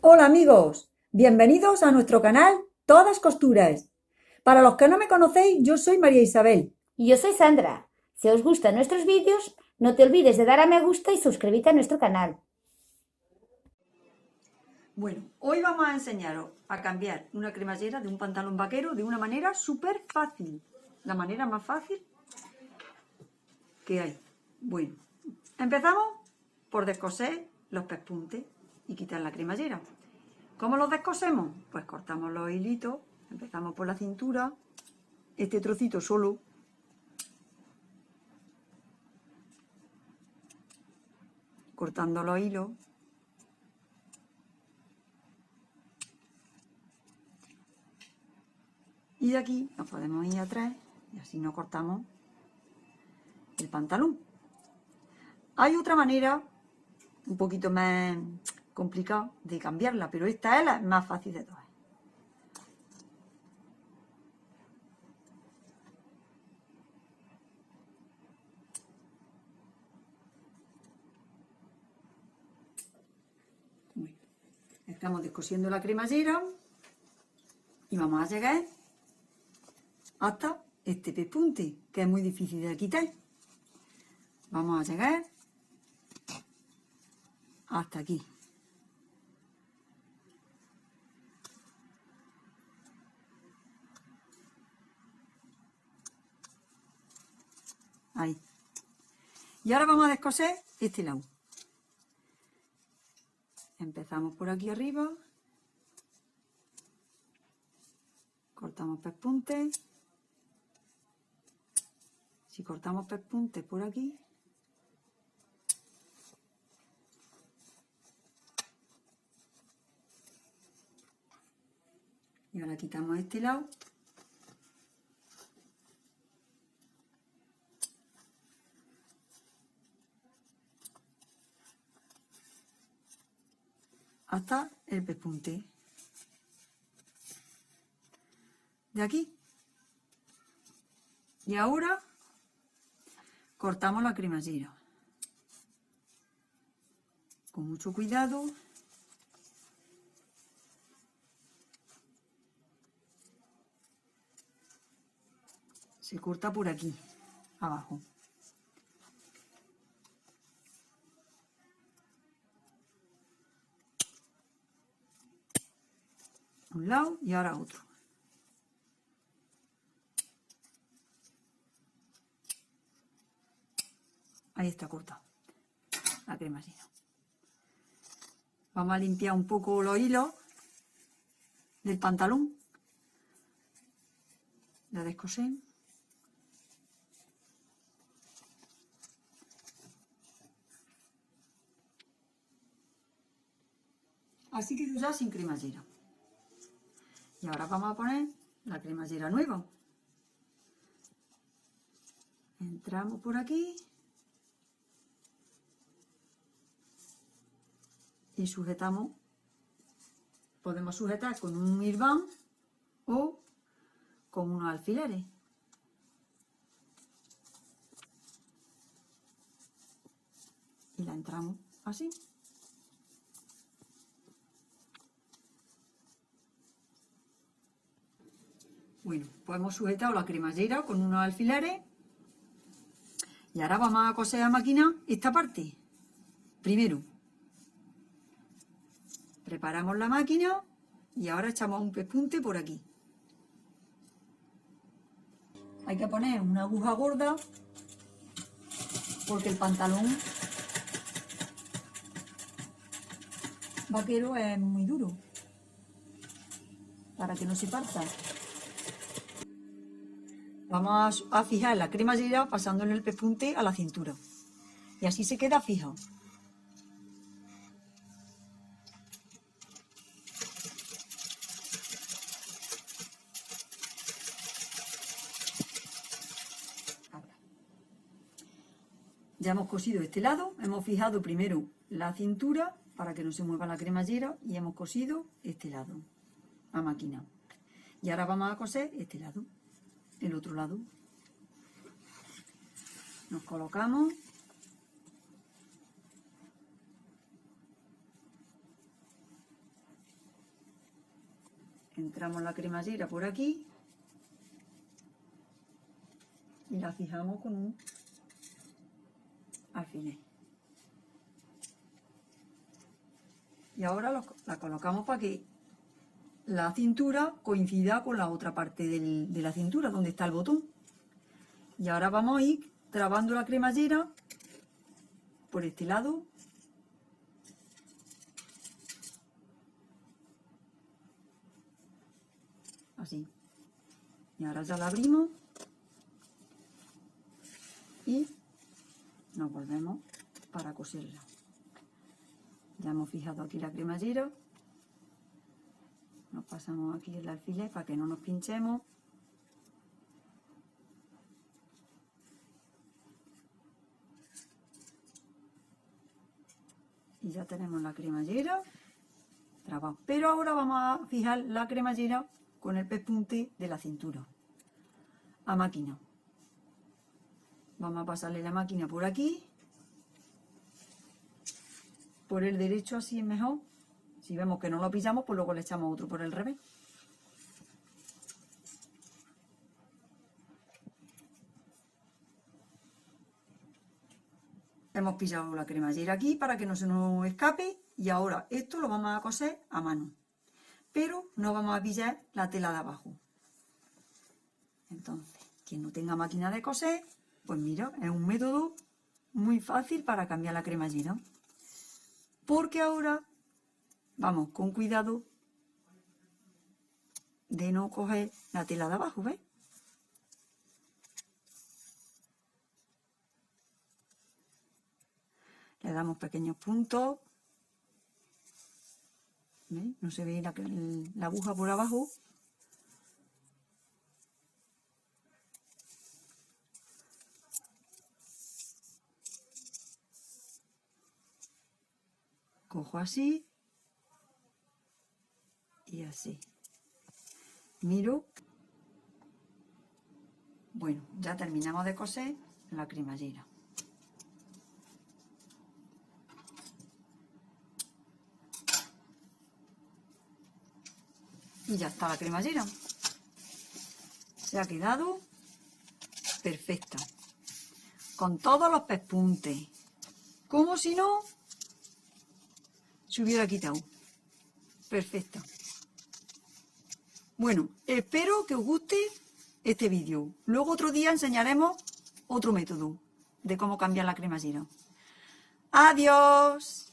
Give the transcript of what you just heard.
Hola amigos, bienvenidos a nuestro canal Todas Costuras. Para los que no me conocéis, yo soy María Isabel. Y yo soy Sandra. Si os gustan nuestros vídeos, no te olvides de dar a me gusta y suscribirte a nuestro canal. Bueno, hoy vamos a enseñaros a cambiar una cremallera de un pantalón vaquero de una manera súper fácil. La manera más fácil que hay. Bueno, empezamos por descoser los pespuntes y quitar la cremallera. ¿Cómo los descosemos? Pues cortamos los hilitos, empezamos por la cintura, este trocito solo, cortando los hilos, y de aquí nos podemos ir atrás y así no cortamos el pantalón. Hay otra manera un poquito más complicada de cambiarla, pero esta es la más fácil de todas. Bueno, estamos descosiendo la cremallera y vamos a llegar hasta este pespunte, que es muy difícil de quitar. Vamos a llegar hasta aquí. Ahí. Y ahora vamos a descoser este lado. Empezamos por aquí arriba. Cortamos pespunte. Si cortamos pespunte por aquí, y ahora quitamos este lado. Hasta el pespunte de aquí. Y ahora cortamos la cremallera. Con mucho cuidado. Se corta por aquí, abajo. Un lado y ahora otro. Ahí está cortado la cremallera. Vamos a limpiar un poco los hilos del pantalón. La descosé. Así quedó ya sin cremallera. Y ahora vamos a poner la cremallera nueva. Entramos por aquí y sujetamos. Podemos sujetar con un hirván o con unos alfileres. Y la entramos así. Bueno, pues hemos sujetado la cremallera con unos alfileres. Y ahora vamos a coser a máquina esta parte. Primero, preparamos la máquina y ahora echamos un pespunte por aquí. Hay que poner una aguja gorda porque el pantalón vaquero es muy duro para que no se parta. Vamos a fijar la cremallera pasándole el pespunte a la cintura y así se queda fija. Ya hemos cosido este lado, hemos fijado primero la cintura para que no se mueva la cremallera y hemos cosido este lado a máquina. Y ahora vamos a coser este lado, el otro lado. Nos colocamos. entramos la cremallera por aquí y la fijamos con un alfiler. Y ahora la colocamos para que la cintura coincida con la otra parte de la cintura, donde está el botón. Y ahora vamos a ir trabando la cremallera por este lado. Así. Y ahora ya la abrimos. Y nos volvemos para coserla. Ya hemos fijado aquí la cremallera. Nos pasamos aquí el alfiler para que no nos pinchemos. Y ya tenemos la cremallera trabada. Pero ahora vamos a fijar la cremallera con el pespunte de la cintura. A máquina. Vamos a pasarle la máquina por aquí. Por el derecho así es mejor. Si vemos que no lo pillamos, pues luego le echamos otro por el revés. Hemos pillado la cremallera aquí para que no se nos escape y ahora esto lo vamos a coser a mano. Pero no vamos a pillar la tela de abajo. Entonces, quien no tenga máquina de coser, pues mira, es un método muy fácil para cambiar la cremallera. Porque ahora vamos con cuidado de no coger la tela de abajo, ¿ves? Le damos pequeños puntos. ¿Ves? No se ve la aguja por abajo. Cojo así y así. Miro. Bueno, ya terminamos de coser la cremallera. Y ya está la cremallera. Se ha quedado perfecta. Con todos los pespuntes. Como si no se hubiera quitado. Perfecta. Bueno, espero que os guste este vídeo. Luego otro día enseñaremos otro método de cómo cambiar la cremallera. ¡Adiós!